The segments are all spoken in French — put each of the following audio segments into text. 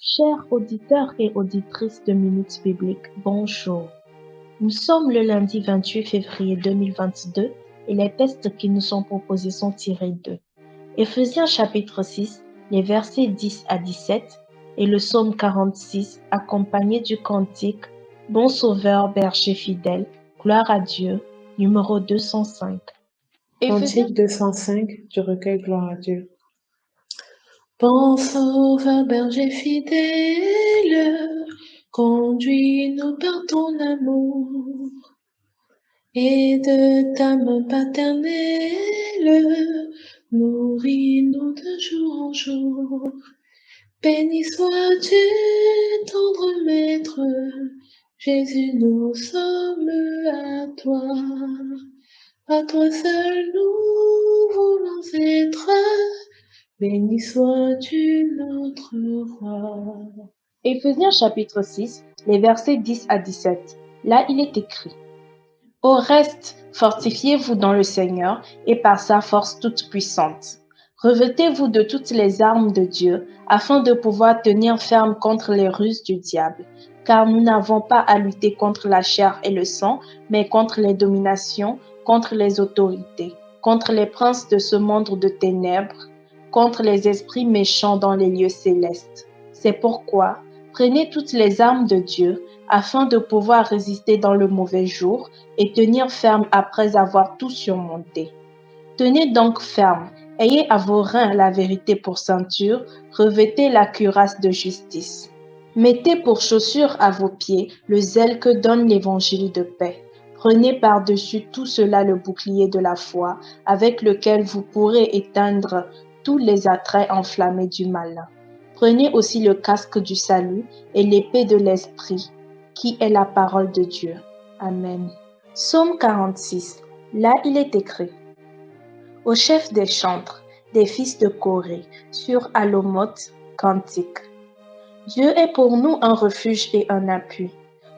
Chers auditeurs et auditrices de Minutes Bibliques, bonjour. Nous sommes le lundi 28 février 2022 et les textes qui nous sont proposés sont tirés de Éphésiens chapitre 6, les versets 10 à 17 et le psaume 46 accompagné du cantique Bon Sauveur, berger fidèle, gloire à Dieu, numéro 205. Cantique 205 du recueil Gloire à Dieu. Bon Sauveur, berger fidèle, conduis-nous par ton amour et de ta main paternelle, nourris-nous de jour en jour. Béni sois-tu, tendre Maître, Jésus, nous sommes à toi. À toi seul nous voulons être, béni sois-tu notre roi. Éphésiens chapitre 6, les versets 10 à 17. Là, il est écrit: Au reste, fortifiez-vous dans le Seigneur et par sa force toute puissante. Revêtez-vous de toutes les armes de Dieu afin de pouvoir tenir ferme contre les ruses du diable. Car nous n'avons pas à lutter contre la chair et le sang, mais contre les dominations, contre les autorités, contre les princes de ce monde de ténèbres, contre les esprits méchants dans les lieux célestes. C'est pourquoi, prenez toutes les armes de Dieu afin de pouvoir résister dans le mauvais jour et tenir ferme après avoir tout surmonté. Tenez donc ferme, ayez à vos reins la vérité pour ceinture, revêtez la cuirasse de justice. Mettez pour chaussure à vos pieds le zèle que donne l'évangile de paix. Prenez par-dessus tout cela le bouclier de la foi, avec lequel vous pourrez éteindre tous les attraits enflammés du malin. Prenez aussi le casque du salut et l'épée de l'esprit, qui est la parole de Dieu. Amen. Psaume 46. Là, il est écrit: Au chef des chantres, des fils de Corée, sur Alomoth, cantique. Dieu est pour nous un refuge et un appui,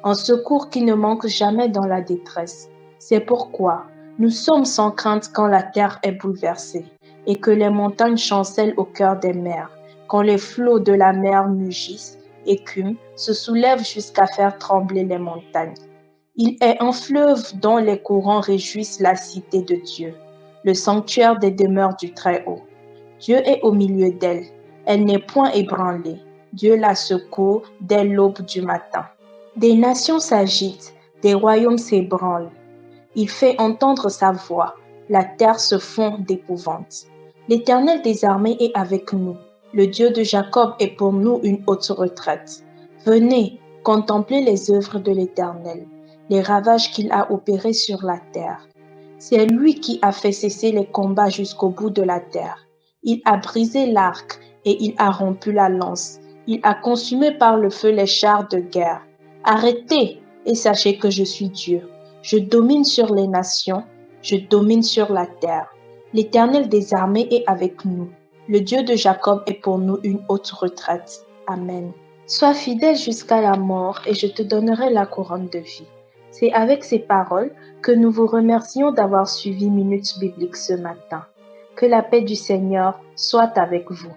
un secours qui ne manque jamais dans la détresse. C'est pourquoi nous sommes sans crainte quand la terre est bouleversée et que les montagnes chancellent au cœur des mers, quand les flots de la mer mugissent, écument, se soulèvent jusqu'à faire trembler les montagnes. Il est un fleuve dont les courants réjouissent la cité de Dieu, le sanctuaire des demeures du Très-Haut. Dieu est au milieu d'elle, elle n'est point ébranlée. Dieu la secourt dès l'aube du matin. Des nations s'agitent, des royaumes s'ébranlent. Il fait entendre sa voix, la terre se fond d'épouvante. L'Éternel des armées est avec nous, le Dieu de Jacob est pour nous une haute retraite. Venez, contemplez les œuvres de l'Éternel, les ravages qu'il a opérés sur la terre. C'est lui qui a fait cesser les combats jusqu'au bout de la terre. Il a brisé l'arc et il a rompu la lance. Il a consumé par le feu les chars de guerre. Arrêtez et sachez que je suis Dieu. Je domine sur les nations, je domine sur la terre. L'Éternel des armées est avec nous. Le Dieu de Jacob est pour nous une haute retraite. Amen. Sois fidèle jusqu'à la mort et je te donnerai la couronne de vie. C'est avec ces paroles que nous vous remercions d'avoir suivi Minutes Bibliques ce matin. Que la paix du Seigneur soit avec vous.